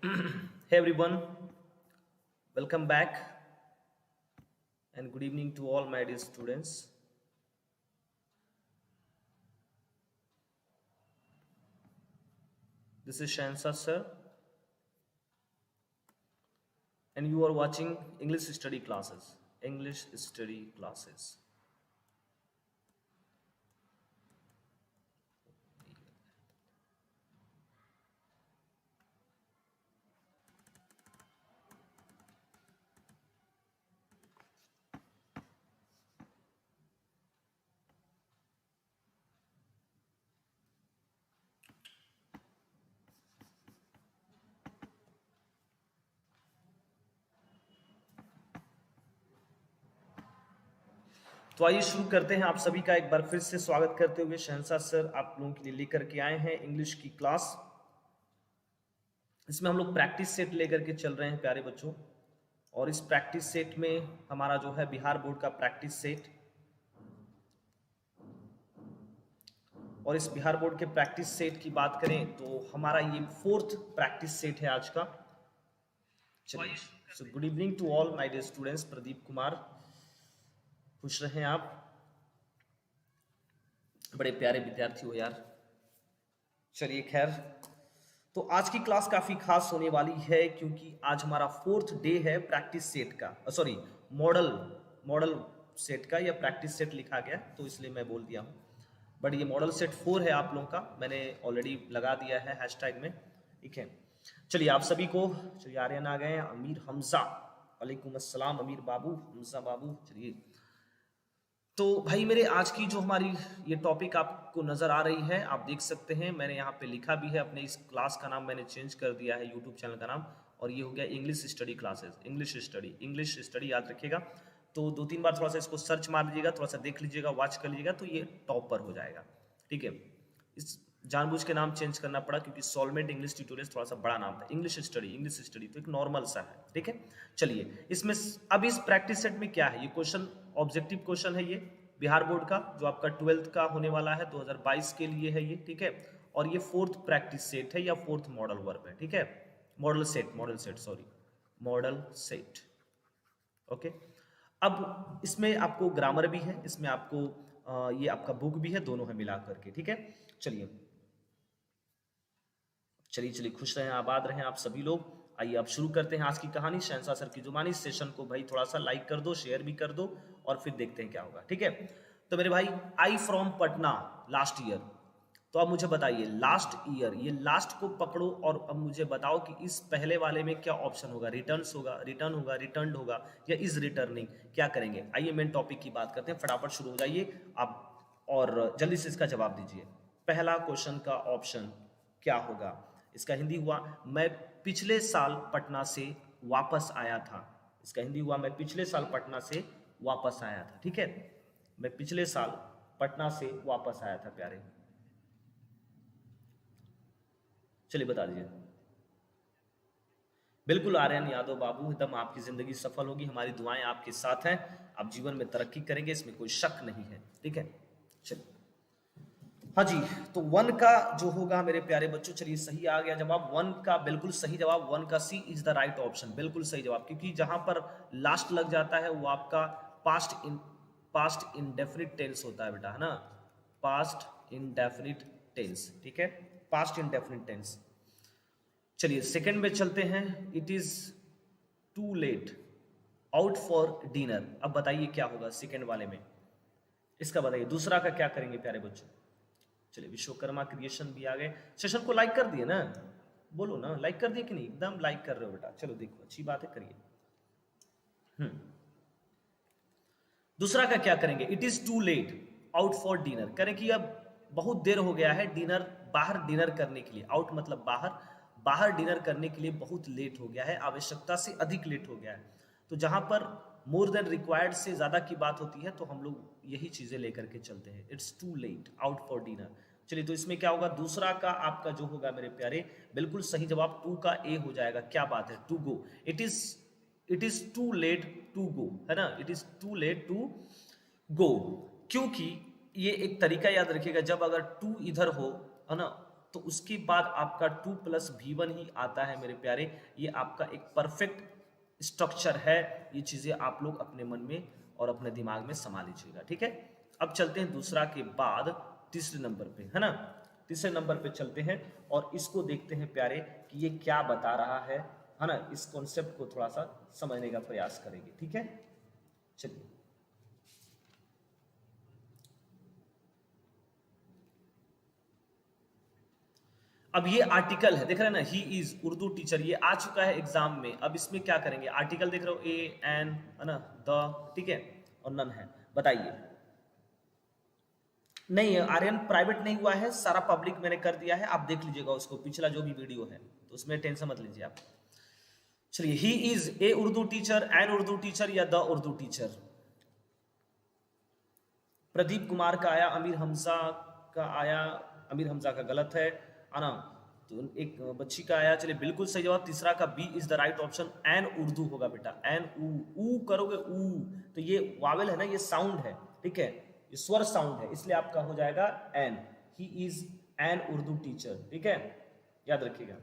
Hey everyone, welcome back and good evening to all my dear students. This is Shansa sir and you are watching English study classes. English study classes. तो आइए शुरू करते हैं। आप सभी का एक बार फिर से स्वागत करते हुए शहनशाह सर आप लोगों के लिए लेकर के आए हैं इंग्लिश की क्लास। इसमें हम लोग प्रैक्टिस सेट लेकर के चल रहे हैं प्यारे बच्चों, और इस प्रैक्टिस सेट में हमारा जो है बिहार बोर्ड का प्रैक्टिस सेट, और इस बिहार बोर्ड के प्रैक्टिस सेट की बात करें तो हमारा ये फोर्थ प्रैक्टिस सेट है आज का। चलिए, so good evening to all my dear students. Pradeep Kumar, खुश रहें आप, बड़े प्यारे विद्यार्थी हो यार। चलिए खैर, तो आज की क्लास काफी खास होने वाली है क्योंकि आज हमारा फोर्थ डे है प्रैक्टिस सेट का, सॉरी मॉडल मॉडल सेट का, या प्रैक्टिस सेट लिखा गया तो इसलिए मैं बोल दिया हूँ, बट ये मॉडल सेट 4 है आप लोगों का, मैंने ऑलरेडी लगा दिया है हैशटैग में, ठीक है। चलिए आप सभी को, चलिए आर्यन आ गए, अमीर हमजा, वालेकुम अस्सलाम अमीर बाबू, हमजा बाबू। चलिए, तो भाई मेरे आज की जो हमारी ये टॉपिक आपको नज़र आ रही है, आप देख सकते हैं मैंने यहाँ पे लिखा भी है, अपने इस क्लास का नाम मैंने चेंज कर दिया है, यूट्यूब चैनल का नाम, और ये हो गया English study classes. English study याद रखिएगा। तो 2-3 बार थोड़ा सा इसको सर्च मार लीजिएगा, थोड़ा सा देख लीजिएगा, वॉच कर लीजिएगा, तो ये टॉप पर हो जाएगा, ठीक है। इस जानबूझ के नाम चेंज करना पड़ा क्योंकि सॉल्वेंट इंग्लिश ट्यूटोरियल थोड़ा सा बड़ा नाम था, इंग्लिश स्टडी तो एक नॉर्मल सा है, ठीक है। चलिए, इसमें अब इस प्रैक्टिस सेट में क्या है, ये क्वेश्चन ऑब्जेक्टिव क्वेश्चन है, ये बिहार बोर्ड का जो आपका 12th का होने वाला है 2022 के लिए है ये, ठीक है। और ये फोर्थ प्रैक्टिस सेट है या फोर्थ मॉडल वर्ब है, ठीक है। Model set, okay. अब इसमें आपको ग्रामर भी है, इसमें आपको ये आपका बुक भी है, दोनों है मिला करके, ठीक है। चलिए चलिए चलिए, खुश रहें, आबाद रहें आप सभी लोग। आइए अब शुरू करते हैं आज की कहानी। शहंशाह सर की जुबानी। इस सेशन को भाई थोड़ा सा लाइक कर दो, शेयर भी कर दो, और फिर देखते हैं क्या होगा, ठीक है। तो मेरे भाई, आई फ्रॉम पटना लास्ट ईयर, तो अब मुझे बताइए लास्ट ईयर, ये लास्ट को पकड़ो और अब मुझे बताओ कि इस पहले वाले में क्या ऑप्शन होगा, रिटर्न्स होगा, रिटर्न होगा, रिटर्न होगा, या इज रिटर्निंग, क्या करेंगे। आइए मेन टॉपिक की बात करते हैं, फटाफट शुरू हो जाइए आप और जल्दी से इसका जवाब दीजिए। पहला क्वेश्चन का ऑप्शन क्या होगा, इसका हिंदी हुआ मैं पिछले साल पटना से वापस आया था। इसका हिंदी हुआ मैं पिछले साल पटना से वापस आया था, ठीक है। मैं पिछले साल पटना से वापस आया था प्यारे। चलिए बता दीजिए। बिल्कुल आर्यन यादव बाबू, एकदम आपकी जिंदगी सफल होगी, हमारी दुआएं आपके साथ हैं, आप जीवन में तरक्की करेंगे, इसमें कोई शक नहीं है, ठीक है। चलिए, हाँ जी, तो वन का जो होगा मेरे प्यारे बच्चों, चलिए सही आ गया जवाब, वन का बिल्कुल सही जवाब, वन का सी इज द राइट ऑप्शन, बिल्कुल सही जवाब, क्योंकि जहां पर लास्ट लग जाता है वो आपका पास्ट इंडेफिनिट टेंस होता है बेटा, है ना, पास्ट इंडेफिनिट टेंस, ठीक है, पास्ट इंडेफिनिट टेंस। चलिए सेकंड में चलते हैं। It is too late out for dinner, अब बताइए क्या होगा सेकंड वाले में, इसका बताइए। दूसरा का क्या करेंगे प्यारे बच्चों। चलिए, विश्वकर्मा क्रिएशन भी आ गए, सेशन को लाइक कर दिए ना, बोलो ना, लाइक कर दिए कि नहीं, एकदम लाइक कर रहे हो बेटा, चलो देखो अच्छी बात है, करिए। दूसरा का क्या करेंगे, it is too late out for dinner, करें कि अब बहुत देर हो गया है डिनर, बाहर डिनर करने के लिए, आउट मतलब बाहर, बाहर डिनर करने के लिए बहुत लेट हो गया है, आवश्यकता से अधिक लेट हो गया है। तो जहां पर मोर देन रिक्वायर्ड से ज्यादा की बात होती है तो हम लोग यही चीजें लेकर के चलते हैं, it's too late out for dinner. चलिए, तो इसमें क्या होगा, दूसरा का आपका जो होगा मेरे प्यारे, बिल्कुल सही जवाब, टू का ए हो जाएगा, क्या बात है, to go, it is too late to go, है ना, it is too late to go, क्योंकि ये एक तरीका याद रखिएगा, जब अगर टू इधर हो, है ना, तो उसके बाद आपका 2 + V1 ही आता है मेरे प्यारे। ये आपका एक परफेक्ट स्ट्रक्चर है। ये चीजें आप लोग अपने मन में और अपने दिमाग में समा लीजिएगा, ठीक है। अब चलते हैं दूसरा के बाद तीसरे नंबर पे, है ना। तीसरे नंबर पे चलते हैं और इसको देखते हैं प्यारे कि ये क्या बता रहा है ना। इस कॉन्सेप्ट को थोड़ा सा समझने का प्रयास करेंगे, ठीक है। चलिए, अब ये आर्टिकल है, देख रहे हैं ना, ही इज उर्दू टीचर, ये आ चुका है एग्जाम में। अब इसमें क्या करेंगे, आर्टिकल देख रहे हो, ए एन, है ना, द, ठीक है, और नन है। बताइए, नहीं है आर्यन, प्राइवेट नहीं हुआ है, सारा पब्लिक मैंने कर दिया है, आप देख लीजिएगा उसको, पिछला जो भी वीडियो है, तो उसमें टेंशन मत लीजिए आप। चलिए, he is a Urdu teacher, an Urdu teacher या द उर्दू टीचर। प्रदीप कुमार का आया, अमीर हमजा का आया, अमीर हमजा का गलत है ना। तो एक बच्ची का आया, चलिए बिल्कुल सही जवाब तीसरा का B is the right option. An Urdu होगा बेटा, एन ऊ करोगे, ऊ, तो ये वावेल है ना, ये साउंड है, ठीक है, ये स्वर साउंड है, इसलिए आपका हो जाएगा an. He is an Urdu teacher, ठीक है, याद रखिएगा।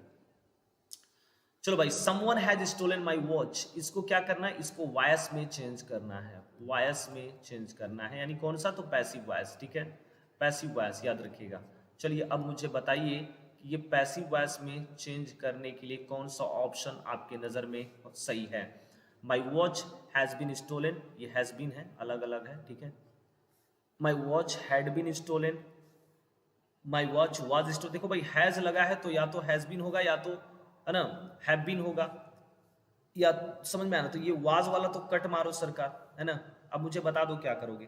चलो भाई, someone has stolen my watch, इसको क्या करना है, इसको वॉइस में चेंज करना है, वॉइस में चेंज करना है, यानी कौन सा, तो पैसिव वॉइस, ठीक है, पैसिव वॉइस, याद रखिएगा। चलिए, अब मुझे बताइए कि ये पैसिव वॉइस में चेंज करने के लिए कौन सा ऑप्शन आपके नज़र में सही है। My watch has been stolen, ये हैज़ बीन है, अलग अलग है, ठीक है। My watch had been stolen, my watch was stolen, देखो भाई हैज़ लगा है तो या तो हैज़ बीन होगा, या तो, है ना, हैव बीन होगा, या समझ में आना। तो ये वाज वाला तो कट मारो सरकार, है ना। अब मुझे बता दो क्या करोगे,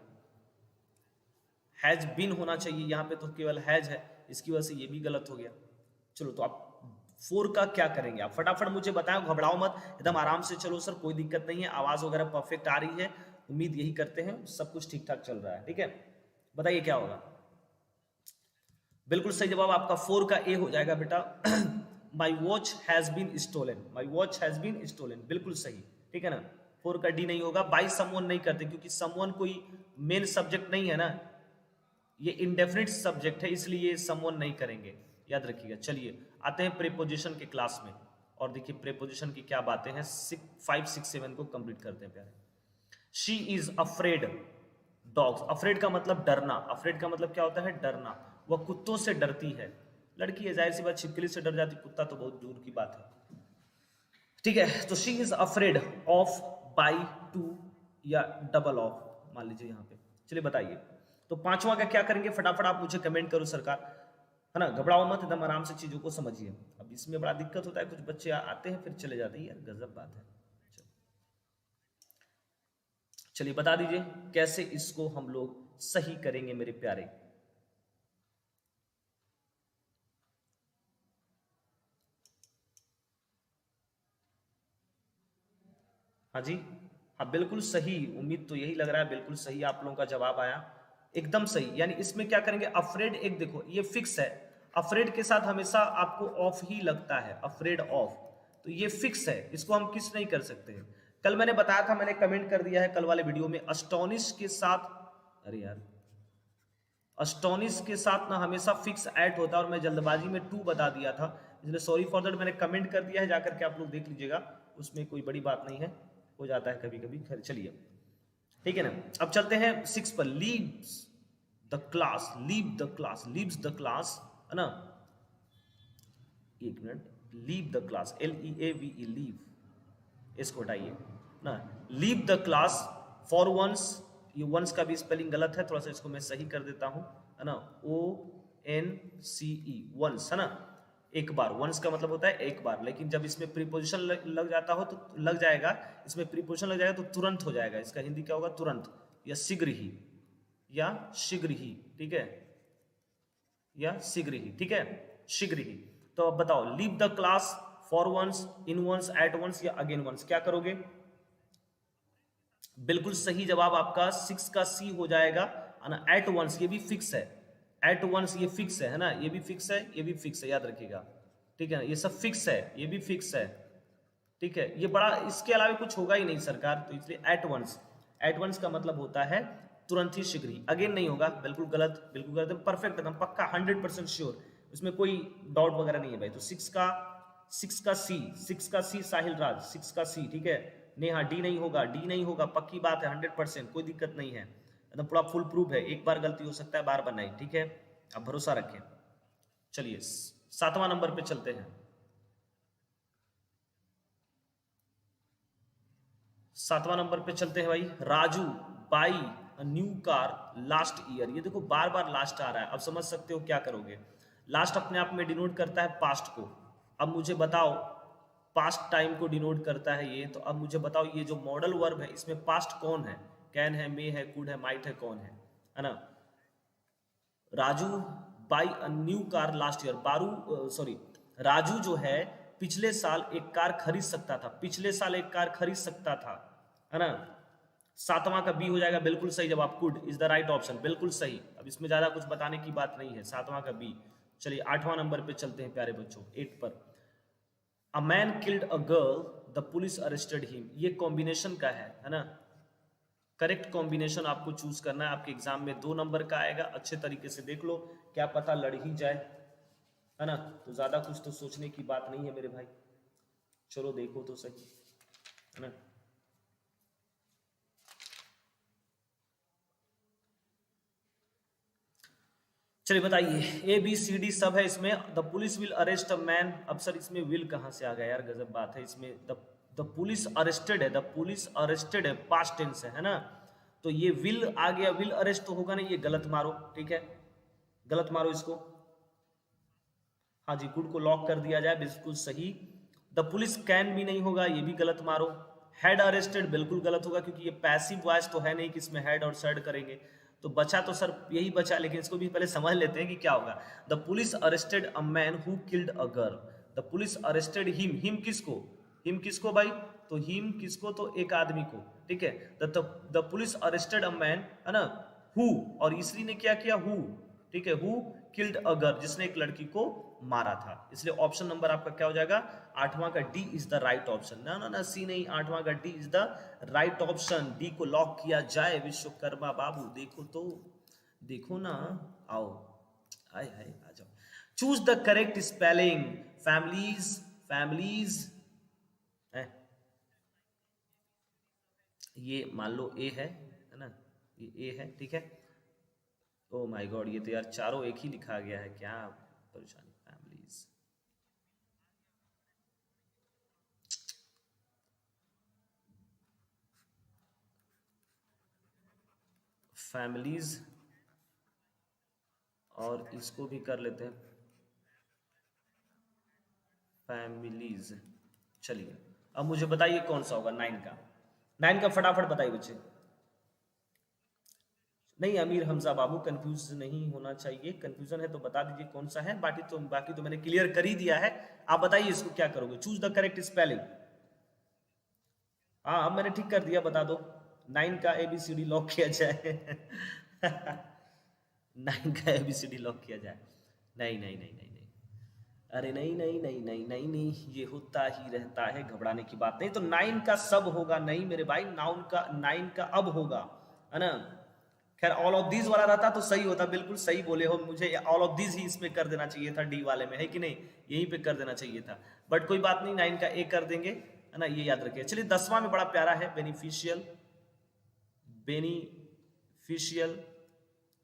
हैज बीन होना चाहिए, यहाँ पे तो केवल हैज है, इसकी वजह से ये भी गलत हो गया। चलो, तो आप 4 का क्या करेंगे, आप फटाफट मुझे बताएं, घबराओ मत, एकदम आराम से चलो सर, कोई दिक्कत नहीं है, आवाज वगैरह परफेक्ट आ रही है, उम्मीद यही करते हैं, सब कुछ ठीक ठाक चल रहा है, ठीक है। बताइए क्या होगा। बिल्कुल सही जवाब आपका 4 का ए हो जाएगा बेटा। My watch has been stolen, my watch has been stolen, बिल्कुल सही, ठीक है ना। 4 का डी नहीं होगा, बाई समवन नहीं करते, क्योंकि समवन कोई मेन सब्जेक्ट नहीं है ना, ये इंडेफिनिट सब्जेक्ट है, इसलिए समवन नहीं करेंगे, याद रखिएगा। चलिए, आते हैं प्रीपोजिशन के क्लास में, और देखिए प्रीपोजिशन की क्या बातें हैं। 5, 6, 7 को कंप्लीट करते हैं प्यारे। She is afraid dogs, afraid का मतलब डरना, अफ्रेड का मतलब क्या होता है, डरना, वह कुत्तों से डरती है। लड़की है, जाहिर सी बात, छिपकली से डर जाती, कुत्ता तो बहुत दूर की बात है, ठीक है। तो she is afraid of, by, to, या डबल ऑफ, मान लीजिए यहाँ पे। चलिए बताइए, तो 5वां का क्या करेंगे, फटाफट आप मुझे कमेंट करो सरकार, है ना, घबराओ मत, एकदम आराम से चीजों को समझिए। अब इसमें बड़ा दिक्कत होता है, कुछ बच्चे आते हैं फिर चले जाते हैं, यार गजब बात है। चलिए बता दीजिए कैसे इसको हम लोग सही करेंगे मेरे प्यारे। हाँ जी, हाँ बिल्कुल सही, उम्मीद तो यही लग रहा है, बिल्कुल सही आप लोगों का जवाब आया, एकदम सही। यानी इसमें क्या करेंगे, अफ्रेड, एक देखो ये फिक्स है, अफ्रेड के साथ हमेशा आपको ऑफ ही लगता है, अफ्रेड ऑफ, तो ये फिक्स है, इसको हम किस नहीं कर सकते हैं। कल मैंने बताया था, मैंने कमेंट कर दिया है कल वाले वीडियो में, अस्टोनिश के साथ, अरे यार, अस्टोनिश के साथ ना हमेशा फिक्स ऐड होता है, और मैं जल्दबाजी में 2 बता दिया था, इसलिए सॉरी फॉर दैट, मैंने कमेंट कर दिया है, जाकर के आप लोग देख लीजिएगा, उसमें कोई बड़ी बात नहीं है, हो जाता है कभी कभी। खैर चलिए, ठीक है ना। अब चलते हैं 6 पर, leaves the class, leave the class, leaves the class, है ना, एक minute, leave the class, LEAVE, leave, इसको हटाइए ना, leave the class for once, ये वंस का भी स्पेलिंग गलत है, थोड़ा सा इसको मैं सही कर देता हूं, है ना, ONCE, वंस, है ना, एक बार, वंस का मतलब होता है एक बार, लेकिन जब इसमें प्रीपोजिशन लग जाता हो तो लग जाएगा, इसमें प्रीपोजिशन लग जाएगा तो तुरंत हो जाएगा, इसका हिंदी क्या होगा, तुरंत, या शीघ्र ही, या शीघ्र ही, ठीक है, या शीघ्र ही, ठीक है, शीघ्र ही। तो अब बताओ, leave the class for once, in once, at once, या अगेन वंस, क्या करोगे। बिल्कुल सही जवाब आपका 6 का सी हो जाएगा, ना, एट वंस, ये भी फिक्स है, एट वंस ये फिक्स है ना, ये भी फिक्स है, ये भी फिक्स है, याद रखिएगा, ठीक है ना, ये सब फिक्स है, ये भी फिक्स है, ठीक है, ये बड़ा, इसके अलावा कुछ होगा ही नहीं सरकार, तो इसलिए एट वंस, एट वंस का मतलब होता है तुरंत ही, शीघ्र ही, अगेन नहीं होगा, बिल्कुल गलत, बिल्कुल गलत, परफेक्ट, एकदम पक्का 100% श्योर, इसमें कोई डाउट वगैरह नहीं है भाई। तो सिक्स का सी साहिल राज, सिक्स का सी, ठीक है। नेहा डी नहीं होगा, डी नहीं होगा, पक्की बात है 100%, कोई दिक्कत नहीं है, एकदम पूरा फुल प्रूफ है, एक बार गलती हो सकता है, बार बार नहीं, ठीक है, आप भरोसा रखें। चलिए 7वां नंबर पे चलते हैं। 7वां नंबर पे चलते हैं भाई। Raju by new car last year. ये देखो बार बार लास्ट आ रहा है, अब समझ सकते हो क्या करोगे। लास्ट अपने आप में डिनोट करता है पास्ट को। अब मुझे बताओ, पास्ट टाइम को डिनोट करता है ये, तो अब मुझे बताओ ये जो मॉडल वर्ब है इसमें पास्ट कौन है? कैन है, मे है, कुड है, माइट है, कौन है ना? Raju by a new car last year. Raju जो है पिछले साल एक कार खरीद सकता था, पिछले साल एक कार खरीद सकता था, है ना? 7वां का बी हो जाएगा बिल्कुल सही जवाब, could is the right option, बिल्कुल सही। अब इसमें ज्यादा कुछ बताने की बात नहीं है, 7वां का बी। चलिए 8वां नंबर पे चलते हैं प्यारे बच्चों, 8 पर। A man killed a girl, the police arrested him. ये कॉम्बिनेशन का है ना? करेक्ट कॉम्बिनेशन आपको चूज करना है, आपके एग्जाम में 2 नंबर का आएगा, अच्छे तरीके से देख लो, क्या पता लड़ ही जाए, है ना? तो ज्यादा कुछ तो सोचने की बात नहीं है मेरे भाई, चलो देखो तो सही, है ना? चलिए बताइए, ए बी सी डी सब है इसमें। The police will arrest a man. अब सर इसमें विल कहाँ से आ गया यार, गजब बात है। इसमें द पुलिस अरेस्टेड है, द पुलिस अरेस्टेड है, पास्ट टेंस है ना? तो ये विल आ गया, विल अरेस्ट तो होगा नहीं, ये गलत मारो, ठीक है, गलत मारो इसको। हाँ जी, गुड को लॉक कर दिया जाए, बिल्कुल सही। द पुलिस कैन भी नहीं होगा, ये भी गलत मारो। हेड अरेस्टेड बिल्कुल गलत होगा, क्योंकि ये पैसिव वॉइस तो है नहीं कि इसमें हेड और सैड करेंगे। तो बचा तो सर यही बचा, लेकिन इसको भी पहले समझ लेते हैं कि क्या होगा। The police arrested a man who killed a girl. The police arrested him, him किसको, हिम किसको भाई? तो हिम किसको, तो एक आदमी को, ठीक है। The police arrested a man, है ना, हु, और इसरी ने क्या किया, हु, ठीक है, हु किल्ड अ गर्ल, जिसने एक लड़की को मारा था। इसलिए ऑप्शन नंबर आपका क्या हो जाएगा, 8वां का D is the right option. ना ना ना, सी नहीं, 8वां का D is the right option. D को लॉक किया जाए विश्वकर्मा बाबू। देखो तो, देखो ना, आओ, आए हाय आ जाओ। Choose the correct spelling. Families, families है, ये मान लो ए है ना, ये ए है, ठीक है। ओ माय गॉड, ये तो यार चारों एक ही लिखा गया है, क्या परेशानी। फैमिलीज, फैमिलीज, और इसको भी कर लेते हैं फैमिलीज। चलिए अब मुझे बताइए कौन सा होगा 9 का, 9 का फटाफट बताइए बच्चे। नहीं अमीर हमजा बाबू, कंफ्यूज नहीं होना चाहिए, कंफ्यूजन है तो बता दीजिए कौन सा है, बाकी तो मैंने क्लियर कर ही दिया है। आप बताइए इसको क्या करोगे, चूज द करेक्ट स्पेलिंग। हाँ अब मैंने ठीक कर दिया, बता दो। 9 का ABCD लॉक किया जाए। 9 का ABCD लॉक किया जाए। नहीं नहीं नहीं नहीं नहीं, अरे नहीं नहीं नहीं नहीं नहीं नहीं, ये होता ही रहता है, घबराने की बात नहीं। तो 9 का सब होगा नहीं मेरे भाई, नाउन का 9 का अब होगा, है ना? खैर ऑल ऑफ दीज वाला रहता तो सही होता, बिल्कुल सही बोले हो, मुझे ऑल ऑफ दीज ही इसमें कर देना चाहिए था, डी वाले में, है कि नहीं, यहीं पे कर देना चाहिए था। बट कोई बात नहीं, 9 का ए कर देंगे, है ना, ये याद रखिए। चलिए 10वां में बड़ा प्यारा है, बेनिफिशियल, बेनिफिशियल,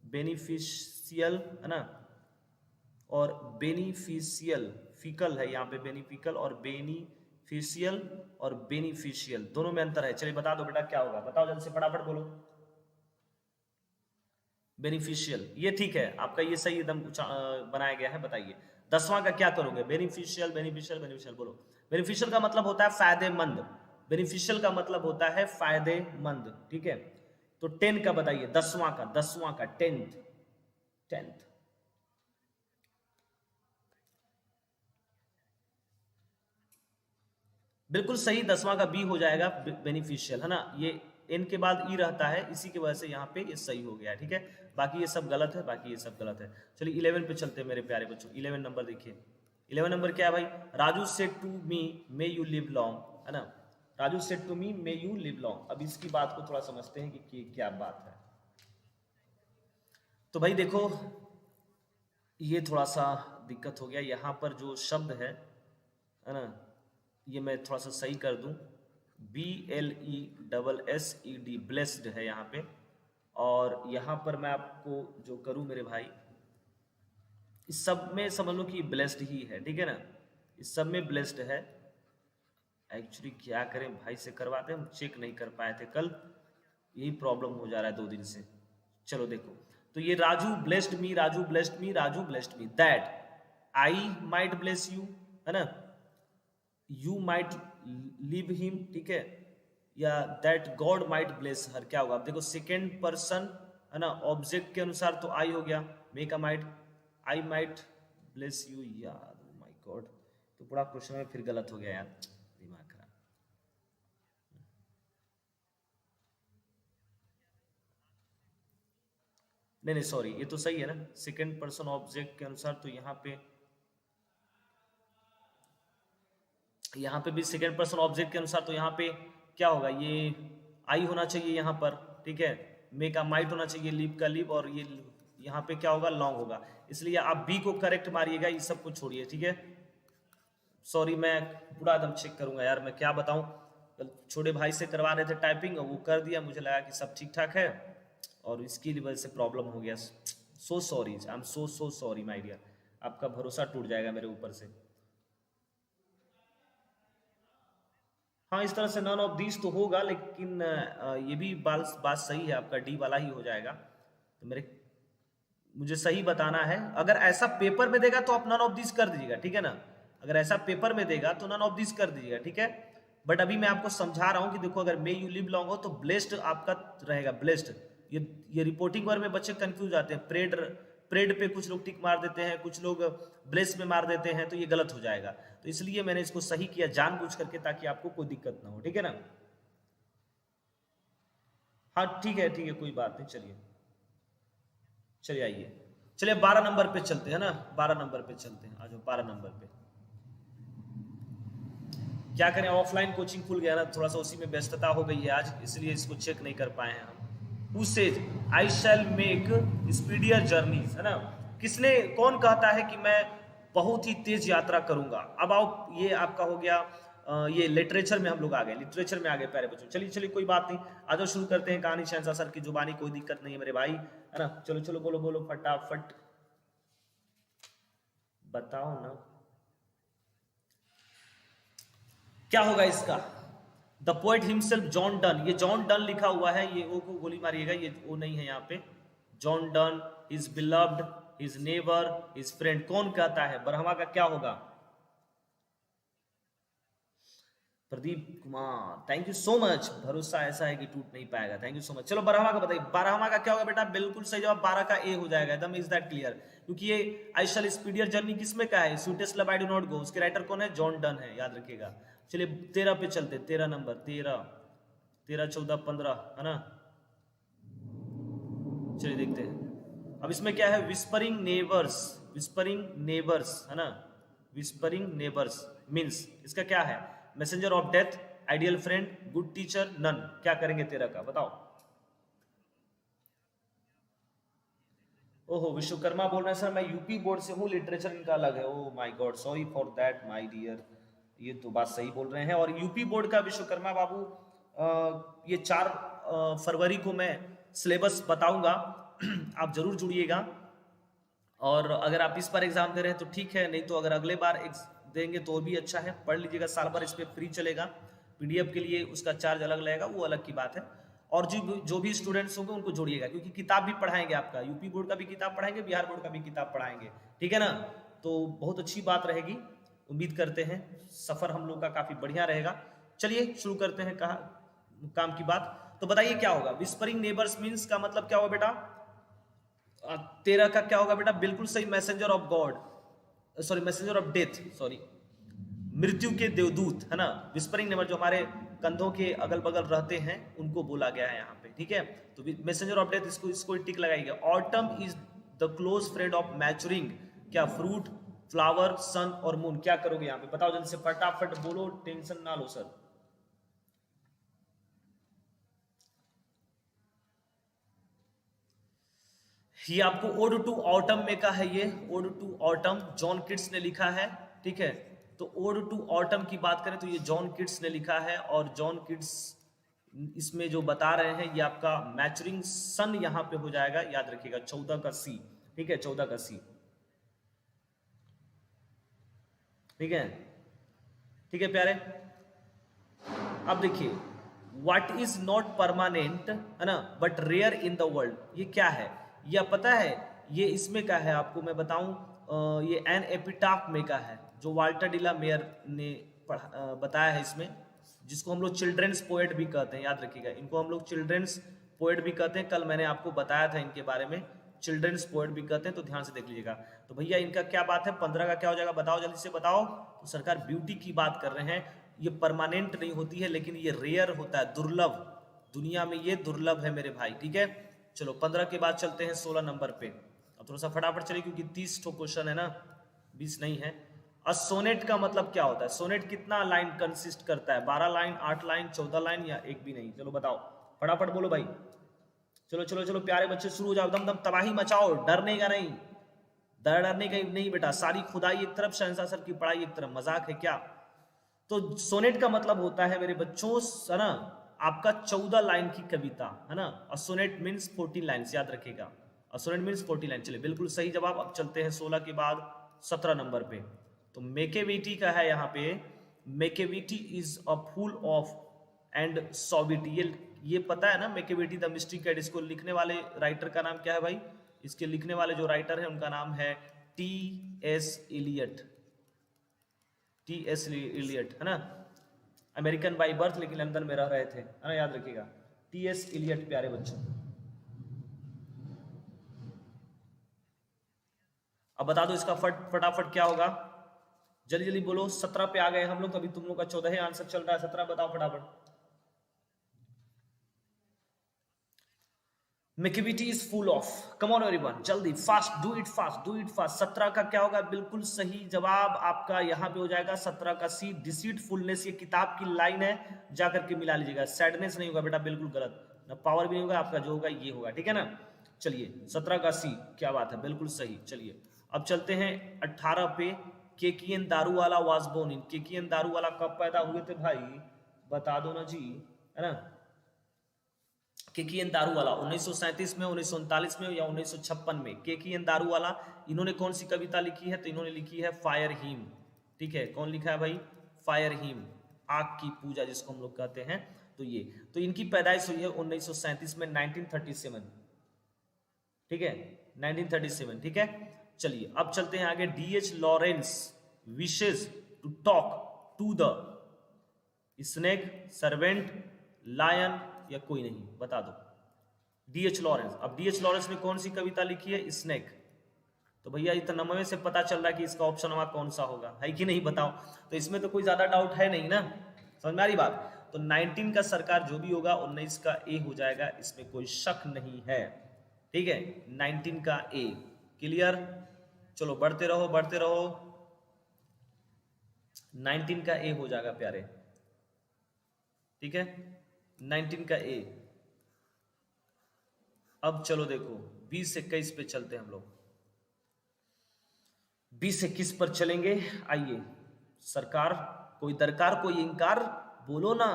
बेनिफिशियल, है ना, और बेनिफिशियल, फिकल है यहाँ पे, बेनिफिकल और बेनिफिशियल, और बेनिफिशियल दोनों में अंतर है। चलिए बता दो बेटा क्या होगा, बताओ जल्दी से, फटाफट बोलो। बेनिफिशियल, ये ठीक है आपका, ये सही एकदम बनाया गया है। बताइए 10वां का क्या करोगे, बेनिफिशियल, बेनिफिशियल, बेनिफिशियल बोलो। बेनिफिशियल का मतलब होता है फायदेमंद, बेनिफिशियल का मतलब होता है फायदेमंद, ठीक है। तो 10 का बताइए, 10वां का 10th, 10th। बिल्कुल सही, 10वां का बी हो जाएगा, बेनिफिशियल, है ना। ये एन के बाद ई रहता है, इसी की वजह से यहाँ पे ये सही हो गया है, ठीक है। बाकी ये सब गलत है, बाकी ये सब गलत है। चलिए 11 पे चलते हैं मेरे प्यारे बच्चों। 11 नंबर देखिए, 11 नंबर क्या है भाई, Raju said to me may you live long, है ना। Raju said to me may you live long. अब इसकी बात को थोड़ा समझते हैं कि क्या बात है। तो भाई देखो, ये थोड़ा सा दिक्कत हो गया। यहाँ पर जो शब्द है ना, ये मैं थोड़ा सा सही कर दूं। BLESSED ब्लेस्ड है यहाँ पे, और यहाँ पर मैं आपको जो करूँ मेरे भाई, इस सब में समझ लो कि ब्लेस्ड ही है, ठीक है ना, इस सब में ब्लेस्ड है। एक्चुअली क्या करें भाई से करवाते हैं, हम चेक नहीं कर पाए थे कल, यही प्रॉब्लम हो जा रहा है 2 दिन से। चलो देखो, तो ये Raju blessed me, Raju blessed me, Raju blessed me, that I might bless you, है ना, यू माइट लीव हिम, ठीक है, या दैट गॉड माइट ब्लेस हर, क्या होगा? अब देखो सेकेंड पर्सन है ना, ऑब्जेक्ट के अनुसार तो आई हो गया, make a might, I might bless you, यार माय गॉड, तो पूरा क्वेश्चन में फिर गलत हो गया यार, दिमाग खराब। नहीं नहीं सॉरी, ये तो सही है ना, सेकेंड पर्सन ऑब्जेक्ट के अनुसार, तो यहाँ पे भी सेकेंड पर्सन ऑब्जेक्ट के अनुसार, तो यहाँ पे क्या होगा, ये आई होना चाहिए यहाँ पर, ठीक है, मेक अ माइट होना चाहिए, लीव का लीव, और ये यहाँ पे क्या होगा, लॉन्ग होगा, इसलिए आप बी को करेक्ट मारिएगा, ये सब कुछ छोड़िए, ठीक है। सॉरी, मैं पूरा एकदम चेक करूंगा यार, मैं क्या बताऊं, कल छोटे भाई से करवा रहे थे टाइपिंग, वो कर दिया, मुझे लगा कि सब ठीक ठाक है, और इसकी वजह से प्रॉब्लम हो गया। So sorry, I am so sorry my dear, आपका भरोसा टूट जाएगा मेरे ऊपर से। हाँ, इस तरह से नन ऑफ दीज तो होगा, लेकिन ये भी बात सही है, आपका डी वाला ही हो जाएगा, तो मुझे सही बताना है। अगर ऐसा पेपर में देगा तो आप नन ऑफ दिस कर दीजिएगा, ठीक है ना, अगर ऐसा पेपर में देगा तो नन ऑफ दिस कर दीजिएगा, ठीक है। बट अभी मैं आपको समझा रहा हूं कि देखो, अगर मे यू लिव लॉन्ग हो तो ब्लेस्ड आपका रहेगा, ब्लेस्ड। ये रिपोर्टिंग वर्ड में बच्चे कंफ्यूज आते हैं, प्रेड प्रेड पे कुछ लोग टिक मार देते हैं, कुछ लोग ब्लेस में मार देते हैं, तो ये गलत हो जाएगा, तो इसलिए मैंने इसको सही किया जानबूझ करके, ताकि आपको कोई दिक्कत ना हो, ठीक है ना। हाँ ठीक है, कोई बात नहीं, चलिए चलिए आइए, चलिए 12 नंबर पे चलते हैं ना, 12 नंबर पे चलते हैं, आ जाओ 12 नंबर पे। क्या करें, ऑफलाइन कोचिंग खुल गया ना, थोड़ा सा उसी में व्यस्तता हो गई है आज, इसलिए इसको चेक नहीं कर पाए हैं हम। Who says I shall make speedier journeys, है ना, किसने, कौन कहता है कि मैं बहुत ही तेज यात्रा करूंगा। अब आओ, ये आपका हो गया, ये लिटरेचर में हम लोग आ गए, लिटरेचर में आ गए प्यारे बच्चों। चलिए चलिए कोई बात नहीं, आ जाओ शुरू करते हैं कहानी। शहंशाह सर की जुबानी, कोई दिक्कत नहीं है मेरे भाई, है ना, चलो चलो बोलो बोलो फटाफट, बताओ ना क्या होगा इसका। The poet himself John Donne, ये जॉन डन लिखा हुआ है, ये ओ को गोली मारिएगा, ये ओ नहीं है यहाँ पे। John Donne, his beloved, his neighbour, his friend, कौन कहता है, ब्रह्मा का क्या होगा? Pradeep Kumar, thank you so much, भरोसा ऐसा है कि टूट नहीं पाएगा, थैंक यू सो मच। चलो ब्रह्मा का बताइए, ब्रह्मा का क्या होगा बेटा, बिल्कुल सही जवाब, 12 का ए हो जाएगा एकदम, इज दैट क्लियर, क्योंकि ये आई शैल स्पीडियर जर्नी किसमें का है, sweetest love I do not go, उसके राइटर कौन है, जॉन डन है, याद रखिएगा। चलिए 13 पे चलते, 13 नंबर, 13 13 14 15, है ना, चलिए देखते हैं। अब इसमें क्या है, विस्परिंग नेबर्स, विस्परिंग नेबर्स, है ना, विस्परिंग नेबर्स मीन्स इसका क्या है, messenger of death, ideal friend, good teacher, none, क्या करेंगे 13 का बताओ। ओहो, विश्वकर्मा बोल रहे हैं सर, मैं यूपी बोर्ड से हूँ, लिटरेचर इनका अलग है, oh my God, sorry for that my dear, ये तो बात सही बोल रहे हैं। और यूपी बोर्ड का विश्वकर्मा बाबू, ये 4 फरवरी को मैं सिलेबस बताऊंगा, आप जरूर जुड़िएगा। और अगर आप इस बार एग्जाम दे रहे हैं तो ठीक है, नहीं तो अगर अगले बार देंगे तो भी अच्छा है, पढ़ लीजिएगा, साल भर इस पर फ्री चलेगा, पीडीएफ के लिए उसका चार्ज अलग लगेगा, वो अलग की बात है। और जो भी स्टूडेंट्स होंगे उनको जोड़िएगा, क्योंकि किताब भी पढ़ाएंगे, आपका यूपी बोर्ड का भी किताब पढ़ाएंगे, बिहार बोर्ड का भी किताब पढ़ाएंगे, ठीक है ना, तो बहुत अच्छी बात रहेगी। उम्मीद करते हैं सफर हम लोग का काफी बढ़िया रहेगा। चलिए शुरू करते हैं काम की बात। तो बताइए क्या होगा, विस्परिंग नेबर्स मीन्स का मतलब क्या होगा बेटा, 13 का क्या होगा बेटा, बिल्कुल सही, messenger of God, sorry messenger of death, sorry मृत्यु के देवदूत, है ना, विस्परिंग नेबर जो हमारे कंधों के अगल बगल रहते हैं उनको बोला गया है यहाँ पे, ठीक है। तो मैसेंजर ऑफ डेथ, इसको टिक लगाएगा। Autumn is the close friend of maturing, क्या, फ्रूट, फ्लावर, सन और मून, क्या करोगे यहाँ पे बताओ जल्दी से, फटाफट बोलो, टेंशन ना लो सर। ये आपको ओड टू ऑटम में का है, ये ode to autumn John Keats ने लिखा है, ठीक है। तो ओड टू ऑटम की बात करें तो ये जॉन किट्स ने लिखा है, और जॉन किट्स इसमें जो बता रहे हैं ये आपका मैचरिंग सन यहाँ पे हो जाएगा, याद रखिएगा 14 का सी, ठीक है, 14 का सी, ठीक है, ठीक है प्यारे। अब देखिए, व्हाट इज नॉट परमानेंट, है ना, but rare in the world, ये क्या है, ये पता है, ये इसमें का है, आपको मैं बताऊं, ये एन एपिटाफ में का है, जो वाल्टर डिला मेयर ने बताया है इसमें, जिसको हम लोग चिल्ड्रंस पोएट भी कहते हैं, याद रखिएगा, इनको हम लोग चिल्ड्रंस पोएट भी कहते हैं, कल मैंने आपको बताया था इनके बारे में, चिल्ड्रंस पोएट भी कहते हैं, तो ध्यान से देख लीजिएगा। तो भैया इनका क्या बात है, 15 का क्या हो जाएगा, बताओ जल्दी से बताओ। तो सरकार ब्यूटी की बात कर रहे हैं, ये परमानेंट नहीं होती है, लेकिन ये रेयर होता है, दुर्लभ, दुनिया में ये दुर्लभ है मेरे भाई, ठीक है। चलो 15 के बाद चलते हैं 16 नंबर पे। अब थोड़ा सा फटाफट चलिए, क्योंकि 30 ठो क्वेश्चन है ना, 20 नहीं है। सोनेट का मतलब क्या होता है, सोनेट कितना लाइन कंसिस्ट करता है, 12 लाइन, 8 लाइन, 14 लाइन, या एक भी नहीं, चलो बताओ, फटाफट बोलो भाई। चलो चलो चलो प्यारे बच्चे, शुरू हो जाओ, दम दम तबाही मचाओ, डरने का नहीं, डरने का नहीं बेटा, सारी खुदाई एक तरफ, शहंशाह सर की पढ़ाई एक तरफ, मजाक है क्या। तो सोनेट का मतलब होता है मेरे बच्चों, है ना, आपका 14 लाइन की कविता, है ना, और सोनेट मीन्स 14 लाइन्स, याद रखिएगा, और सोनेट मीन्स 14 लाइन। चलिए बिल्कुल सही जवाब। अब चलते हैं 16 के बाद 17 नंबर पे। तो मेकेविटी का है यहाँ पे, Macavity is a full of and sobriety, ये पता है ना, मेकेविटी द मिस्ट्री कैट, इसको लिखने वाले राइटर का नाम क्या है भाई, इसके लिखने वाले जो राइटर है उनका नाम है टी.एस. Elliot, T.S.. इलियट, है ना, अमेरिकन बाई बर्थ लेकिन लंदन में रह रहे थे, है ना, याद रखिएगा, टी.एस. इलियट प्यारे बच्चों। अब बता दो इसका फटाफट क्या होगा, जल्दी जल्दी बोलो। 17 पे आ गए हम लोग, तो अभी तुम लोग का 14 आंसर चल रहा है, 17 बताओ फटाफट। Macavity is full of, come on everyone, जल्दी, fast, do it fast, do it fast. 17 का क्या होगा, बिल्कुल सही जवाब आपका यहाँ पे हो जाएगा 17 का सी, डिसीटफुलनेस, ये किताब की लाइन है, जाकर के मिला लीजिएगा, सैडनेस नहीं होगा बेटा, बिल्कुल गलत, ना पावर भी नहीं होगा आपका, जो होगा ये होगा, ठीक है ना। चलिए 17 का सी, क्या बात है, बिल्कुल सही। चलिए अब चलते हैं 18 पे। Keki N Daruwalla was born in, Keki N Daruwalla कब पैदा हुए थे भाई, बता दो ना जी, है ना। केकीएन दारूवाला 1937 में, 1939 में, या 1956 में। केकीएन दारूवाला, इन्होंने कौन सी कविता लिखी है, तो इन्होंने लिखी है फायर हीम, ठीक है, कौन लिखा है भाई, फायर हीम, आग की पूजा जिसको हम लोग कहते हैं। तो ये, तो इनकी पैदाइश हुई है 1937 में, 1937, ठीक है, 1937, ठीक है। चलिए अब चलते हैं आगे। DH Lawrence wishes to talk to the snake, servant, lion, या कोई नहीं, बता दो। डीएच लॉरेंस, अब डीएच लॉरेंस ने कौन सी कविता लिखी है, स्नेक। तो भैया इतना नंबर से पता चल रहा है कि इसका ऑप्शन हमारा कौन सा होगा, है कि नहीं, बताओ। तो इसमें तो कोई ज्यादा डाउट है नहीं ना, समझ में आ रही बात। तो 19 का सरकार जो भी होगा 19 का ए हो जाएगा, इसमें कोई शक नहीं है, ठीक है, 19 का ए, क्लियर। चलो बढ़ते रहो बढ़ते रहो, 19 का ए हो जाएगा प्यारे, ठीक है, 19 का ए। अब चलो देखो 20 से 21 पे चलते हैं हम लोग, 20 से 21 पर चलेंगे। आइए, सरकार कोई दरकार कोई इंकार, बोलो ना,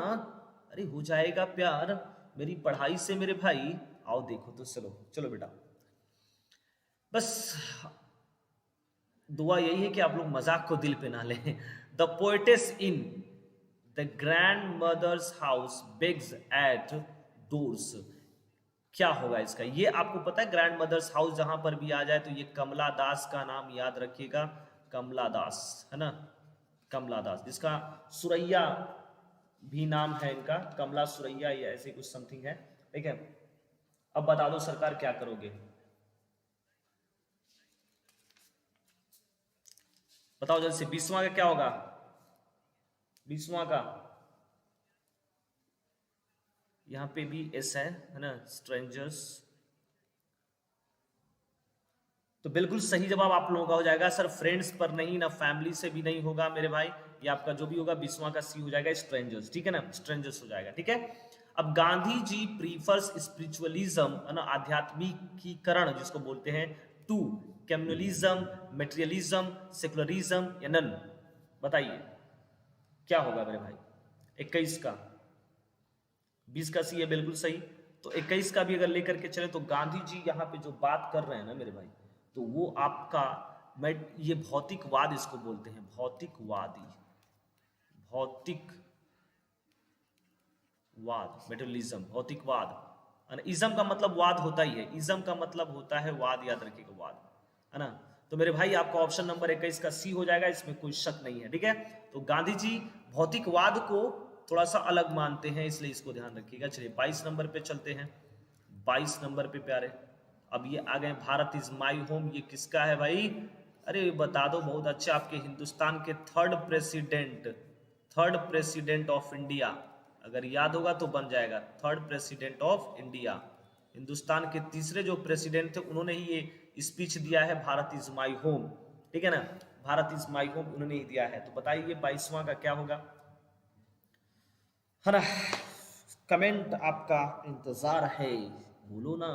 अरे हो जाएगा प्यार मेरी पढ़ाई से मेरे भाई, आओ देखो तो, चलो चलो बेटा, बस दुआ यही है कि आप लोग मजाक को दिल पे ना लें। The poetess in the grandmother's house begs at doors, क्या होगा इसका, ये आपको पता है, ग्रैंड मदर्स हाउस जहां पर भी आ जाए तो ये कमला दास का नाम याद रखिएगा, कमला दास, है ना, कमला दास, जिसका सुरैया भी नाम है इनका, कमला सुरैया या ऐसे कुछ समथिंग है, ठीक है। अब बता दो सरकार क्या करोगे, बताओ जल्दी से। 20वां का क्या होगा, 20वां का, यहां पे भी एस है ना, स्ट्रेंजर्स। तो बिल्कुल सही जवाब आप लोगों का हो जाएगा सर, फ्रेंड्स पर नहीं, ना फैमिली से भी नहीं होगा मेरे भाई, ये आपका जो भी होगा 20वां का सी हो जाएगा, स्ट्रेंजर्स, ठीक है ना, स्ट्रेंजर्स हो जाएगा, ठीक है। अब गांधी जी प्रीफर्स स्पिरिचुअलिज्म, है ना, आध्यात्मिकीकरण जिसको बोलते हैं, टू कम्युनलिज्म, मेटेरियलिज्म, सेकुलरिज्म या नन? बताइए क्या होगा मेरे भाई। 21 का, 20 का सी है, बिल्कुल सही। तो 21 का भी अगर लेकर के चले तो गांधी जी यहाँ पे जो बात कर रहे हैं ना मेरे भाई, तो वो आपका, मैं ये भौतिकवाद इसको बोलते हैं, भौतिकवादी, भौतिकवाद, मेटेरियलिज्म, भौतिकवाद। इज्म का मतलब वाद होता ही है, इज्म का मतलब होता है वाद, याद रखिएगा, वाद, है ना। तो मेरे भाई आपका ऑप्शन नंबर 21 का सी हो जाएगा, इसमें कोई शक नहीं है, ठीक है। तो गांधी जी भौतिकवाद को थोड़ा सा अलग मानते हैं, इसलिए इसको ध्यान रखिएगा। चलिए 22 नंबर पे चलते हैं। 22 नंबर पे प्यारे, अब ये आ गए, भारत इज माई होम, ये किसका है भाई? अरे बता दो, बहुत अच्छा, आपके हिंदुस्तान के थर्ड प्रेसिडेंट ऑफ इंडिया, अगर याद होगा तो बन जाएगा, third president of India. Hindustan के तीसरे जो प्रेसिडेंट थे उन्होंने ही ये स्पीच दिया है, भारत इज माई होम, ठीक है ना, भारत इज माई होम उन्होंने ही दिया है। तो बताइए 22वां का क्या होगा, है ना। कमेंट आपका इंतजार है, बोलो ना।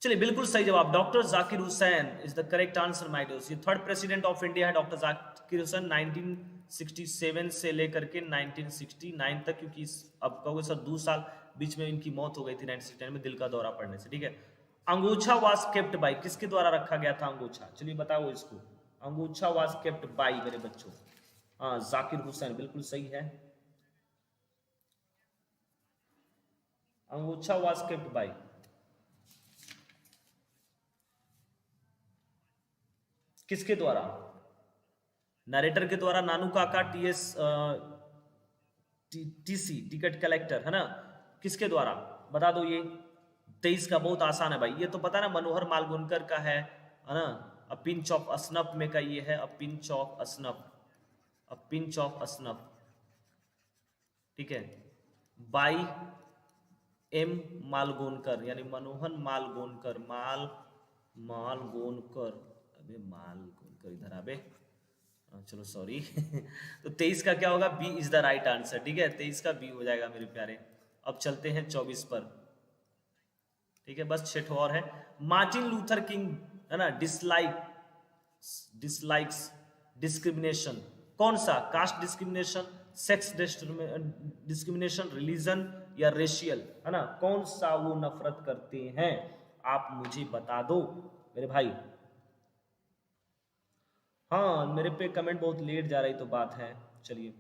चलिए बिल्कुल सही जवाब, doctor Zakir Hussain is the correct answer my dears. ये थर्ड प्रेसिडेंट ऑफ इंडिया है डॉक्टर जाकिर हुसैन, 1967 से लेकर के 1969 तक, क्योंकि अब कहोगे सर 2 साल बीच में इनकी मौत हो गई थी 1969 में दिल का दौरा पड़ने से, ठीक है। अंगूछा वाज केप्ट बाय, किसके द्वारा रखा गया था अंगूछा? चलिए बताओ इसको, अंगूछा वाज केप्ट बाय मेरे बच्चों, हाँ जाकिर हुसैन, बिल्कुल सही है, अंगूछा वाज केप्ट बाय किसके द्वारा? नरेटर के द्वारा, नानू काका, टीसी टिकट कलेक्टर, है ना, किसके द्वारा बता दो ये। 23 का बहुत आसान है भाई, ये तो पता ना, मनोहर मालगुनकर का है ना। अ पिंच ऑफ असनफ में का ये है, a pinch of snuff, a pinch of snuff, ठीक है, बाई एम मालगोनकर, यानी मनोहर मालगोनकर, मालगोनकर, अबे मालगोनकर इधर आबे, चलो सॉरी। तो 23 का क्या होगा? B is the right answer, ठीक है, 23 का बी हो जाएगा मेरे प्यारे। अब चलते हैं 24 पर, ठीक है, बस 6 और है। मार्टिन लूथर किंग, है ना, डिसलाइक्स डिस्क्रिमिनेशन, कौन सा? Caste discrimination, sex discrimination, religion या रेशियल, है ना, कौन सा वो नफरत करते हैं, आप मुझे बता दो मेरे भाई। हाँ मेरे पे कमेंट बहुत लेट जा रही तो बात है, चलिए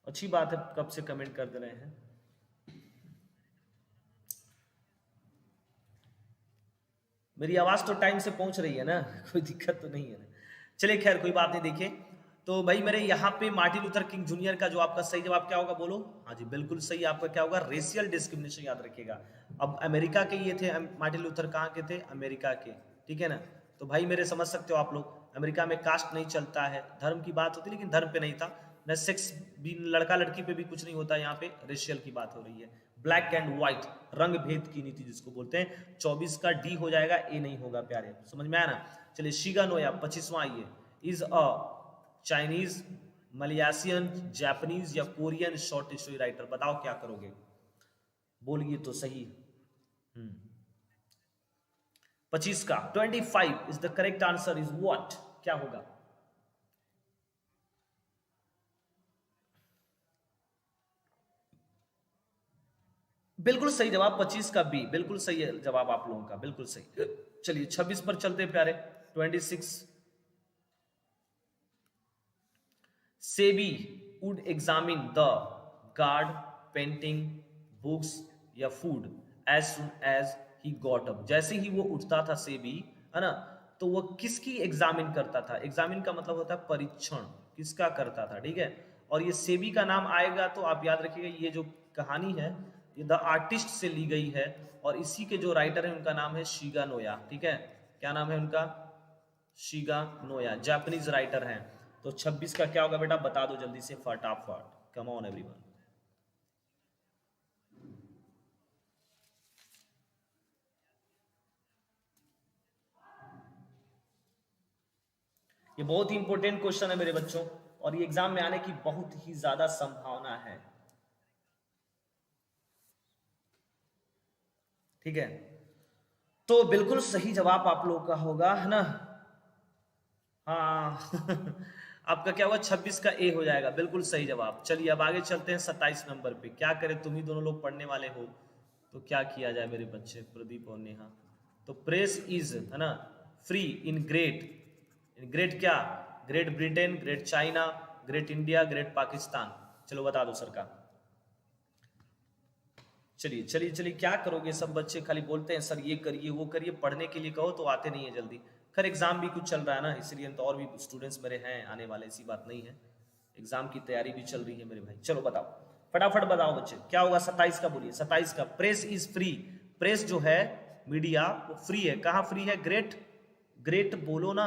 अच्छी बात है, कब से कमेंट कर दे रहे हैं। मेरी आवाज तो टाइम से पहुंच रही है ना, कोई दिक्कत तो नहीं है ना। चलिए खैर कोई बात नहीं, देखिए तो भाई मेरे यहाँ पे मार्टिन लूथर किंग जूनियर का जो आपका सही जवाब क्या होगा बोलो? हाँ जी बिल्कुल सही, आपका क्या होगा? रेशियल डिस्क्रिमिनेशन, याद रखिएगा। अब अमेरिका के ये थे, मार्टिन लूथर कहाँ के थे? अमेरिका के, ठीक है ना। तो भाई मेरे समझ सकते हो आप लोग, अमेरिका में कास्ट नहीं चलता है, धर्म की बात होती लेकिन धर्म पे नहीं था, न सेक्स भी, लड़का लड़की पे भी कुछ नहीं होता, यहाँ पे रेशियल की बात हो रही है, ब्लैक एंड व्हाइट, रंग भेद की नीति जिसको बोलते हैं। 24 का डी हो जाएगा, ए नहीं होगा प्यारे, समझ में आया ना। चलिए शिगा नोया 25वां आइए, इज अ चाइनीज, मलयासियन, जापानीज या कोरियन शॉर्ट स्टोरी राइटर, बताओ क्या करोगे, बोलिए तो सही। 25 का 25 is the correct answer, is what, क्या होगा? बिल्कुल सही जवाब 25 का बी, बिल्कुल सही है जवाब आप लोगों का, बिल्कुल सही। चलिए 26 पर चलते हैं प्यारे, 26, Sebi would examine the guard, painting, books या food as soon as he got up, जैसे ही वो उठता था सेबी, है ना, तो वो किसकी एग्जामिन करता था? एग्जामिन का मतलब होता है परीक्षण, किसका करता था, ठीक है। और ये सेबी का नाम आएगा तो आप याद रखिएगा, ये जो कहानी है ये द आर्टिस्ट से ली गई है, और इसी के जो राइटर है उनका नाम है शिगा नोया, ठीक है, क्या नाम है उनका? शिगा नोया, जापानीज राइटर हैं। तो 26 का क्या होगा बेटा, बता दो जल्दी से फटाफट, कम ऑन एवरीवन। ये बहुत ही इंपॉर्टेंट क्वेश्चन है मेरे बच्चों, और ये एग्जाम में आने की बहुत ही ज्यादा संभावना है। ठीक है, तो बिल्कुल सही जवाब आप लोगों का होगा, है ना? हाँ आपका क्या हुआ, 26 का ए हो जाएगा, बिल्कुल सही जवाब। चलिए अब आगे चलते हैं 27 नंबर पे। क्या करें, तुम ही दोनों लोग पढ़ने वाले हो, तो क्या किया जाए मेरे बच्चे प्रदीप और नेहा। तो प्रेस इज, है ना, फ्री इन ग्रेट क्या, great Britain, great China, great India, great Pakistan. चलो बता दो सरकार। चलिए चलिए चलिए, क्या करोगे सब बच्चे, खाली बोलते हैं सर ये करिए वो करिए, पढ़ने के लिए कहो तो आते नहीं है जल्दी। खैर एग्जाम भी कुछ चल रहा है ना, इसलिए तो और भी स्टूडेंट्स मेरे हैं आने वाले, ऐसी बात नहीं है, एग्जाम की तैयारी भी चल रही है मेरे भाई। चलो बताओ, फटाफट बताओ बच्चे, क्या होगा 27 का, बोलिए 27 का। प्रेस इज फ्री, प्रेस जो है मीडिया वो फ्री है, कहाँ फ्री है, ग्रेट, ग्रेट बोलो ना,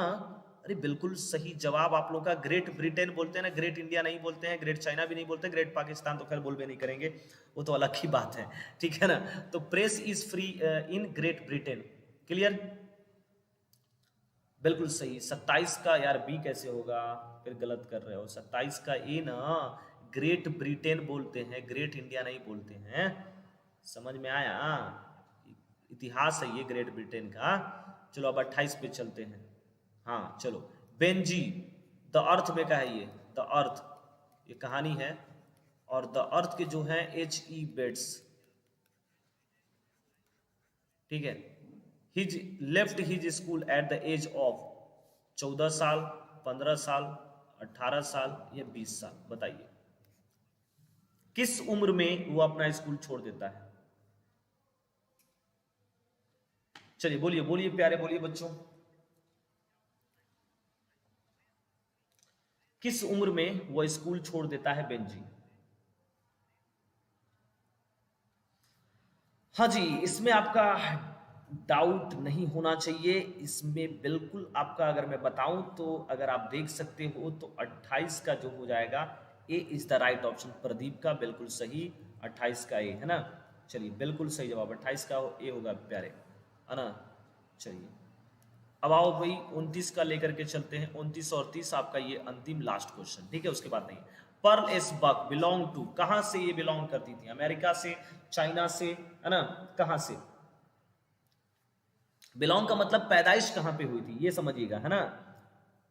अरे बिल्कुल सही जवाब आप लोग का। ग्रेट ब्रिटेन बोलते हैं ना, ग्रेट इंडिया नहीं बोलते हैं, ग्रेट चाइना भी नहीं बोलते, ग्रेट पाकिस्तान तो खैर बोलबे नहीं करेंगे, वो तो अलग ही बात है, ठीक है ना। तो press is free in great Britain, clear, बिल्कुल सही। 27 का यार बी कैसे होगा, फिर गलत कर रहे हो, 27 का ए ना, ग्रेट ब्रिटेन बोलते हैं, ग्रेट इंडिया नहीं बोलते हैं, समझ में आया, इतिहास है ये ग्रेट ब्रिटेन का। चलो अब 28 पे चलते हैं। हाँ चलो, बेंजी द अर्थ में का है ये, द अर्थ, ये कहानी है, और द अर्थ के जो है H.E. बेट्स, ठीक है, his left his school at the age of 14 साल, 15 साल, 18 साल या 20 साल, बताइए किस उम्र में वो अपना स्कूल छोड़ देता है। चलिए बोलिए बोलिए प्यारे, बोलिए बच्चों, किस उम्र में वो स्कूल छोड़ देता है बेंजी। हाँ जी, इसमें आपका डाउट नहीं होना चाहिए, इसमें बिल्कुल आपका, अगर मैं बताऊं तो अगर आप देख सकते हो तो 28 का जो हो जाएगा, a is the right option, Pradeep का बिल्कुल सही, 28 का ए, है ना। चलिए बिल्कुल सही जवाब 28 का ए होगा प्यारे, है ना। चलिए अब आओ भाई 29 का लेकर के चलते हैं, 29 और 30 आपका ये अंतिम लास्ट क्वेश्चन, ठीक है, उसके बाद नहीं। Pearl S Buck belong to, कहां से ये बिलोंग करती थी, अमेरिका से, चाइना से, है ना, कहां से। बिलोंग का मतलब पैदाइश कहां पे हुई थी, ये समझिएगा, है ना,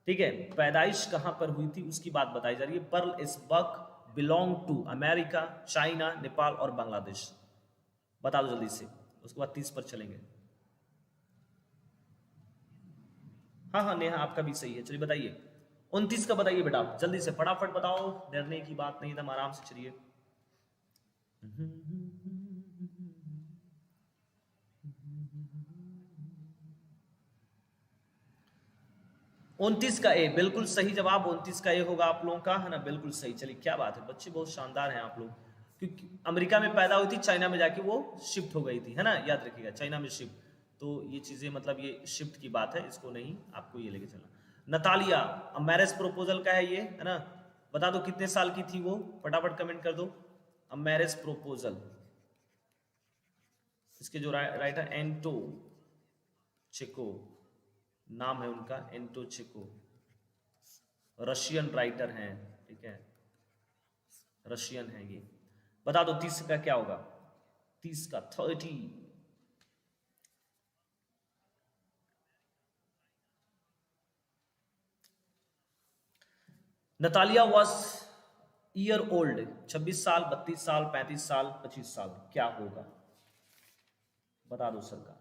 ठीक है, पैदाइश कहां पर हुई थी उसकी बात बताई जा रही है। Pearl S Buck belong to America, China, Nepal और बांग्लादेश, बता दो जल्दी से, उसके बाद 30 पर चलेंगे। हाँ हाँ नेहा आपका भी सही है, चलिए बताइए 29 का बताइए बेटा, जल्दी से फटाफट बताओ, डरने की बात नहीं, एकदम आराम से चलिए। 29 का ए बिल्कुल सही जवाब, 29 का ए होगा आप लोगों का, है ना, बिल्कुल सही। चलिए क्या बात है बच्चे, बहुत शानदार हैं आप लोग, क्योंकि अमेरिका में पैदा हुई थी, चाइना में जाके वो शिफ्ट हो गई थी, है ना, याद रखिएगा, चाइना में शिफ्ट, तो ये चीजें मतलब ये शिफ्ट की बात है, इसको नहीं आपको ये लेके चलना। नतालिया मैरिज प्रोपोजल का है ये, है ना, बता दो कितने साल की थी वो, फटाफट कमेंट कर दो। मैरिज प्रोपोजल, इसके जो राइटर एंटो चेको नाम है उनका, एंटो चेको, रशियन राइटर हैं, ठीक है, रशियन है ये। बता दो 30 का क्या होगा, 30 का 30। नतालिया वॉज ईयर ओल्ड, 26 साल, 32 साल, 35 साल, 25 साल, क्या होगा, बता दो सरकार।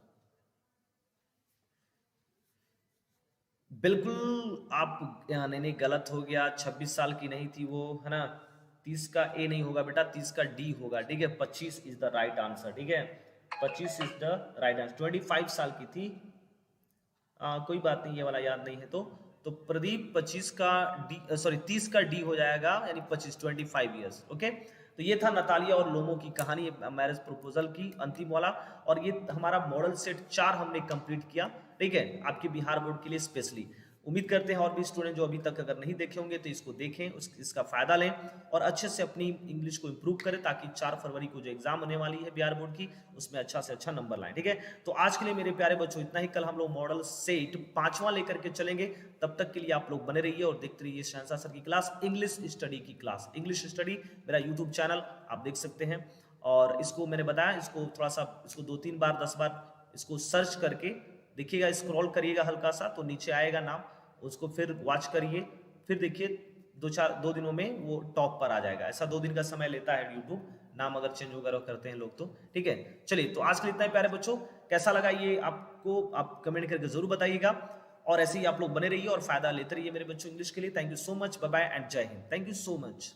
बिल्कुल आप, नहीं नहीं गलत हो गया, 26 साल की नहीं थी वो, है ना, 30 का ए नहीं होगा बेटा, 30 का डी होगा, ठीक है, 25 इज द राइट आंसर, ठीक है, 25 इज द राइट आंसर, 25 साल की थी। कोई बात नहीं, ये वाला याद नहीं है तो प्रदीप 25 का डी, सॉरी 30 का डी हो जाएगा, यानी 25, 25 ईयर्स, ओके। तो ये था नतालिया और लोमो की कहानी, मैरिज प्रपोजल की अंतिम वाला, और ये हमारा मॉडल सेट 4 हमने कंप्लीट किया, ठीक है, आपके बिहार बोर्ड के लिए स्पेशली। उम्मीद करते हैं और भी स्टूडेंट जो अभी तक अगर नहीं देखे होंगे तो इसको देखें, इसका फायदा लें और अच्छे से अपनी इंग्लिश को इंप्रूव करें, ताकि 4 फरवरी को जो एग्जाम होने वाली है बिहार बोर्ड की, उसमें अच्छा से अच्छा नंबर लाएं। ठीक है, तो आज के लिए मेरे प्यारे बच्चों इतना ही। कल हम लोग मॉडल सेट 5वां लेकर के चलेंगे। तब तक के लिए आप लोग बने रहिए और देखते रहिए शहंशाह सर की क्लास, इंग्लिश स्टडी की क्लास। इंग्लिश स्टडी मेरा यूट्यूब चैनल आप देख सकते हैं, और इसको मैंने बताया, इसको थोड़ा सा, इसको 2-3 बार 10 बार इसको सर्च करके देखिएगा, स्क्रॉल करिएगा हल्का सा तो नीचे आएगा नाम, उसको फिर वॉच करिए, फिर देखिए 2 दिनों में वो टॉप पर आ जाएगा। ऐसा 2 दिन का समय लेता है यूट्यूब, नाम अगर चेंज वगैरह करते हैं लोग तो। ठीक है, चलिए तो आज के लिए इतना ही प्यारे बच्चों। कैसा लगा ये आपको, आप कमेंट करके जरूर बताइएगा, और ऐसे ही आप लोग बने रहिए और फायदा लेते रहिए मेरे बच्चों इंग्लिश के लिए। Thank you so much, bye bye and जय हिंद। Thank you so much.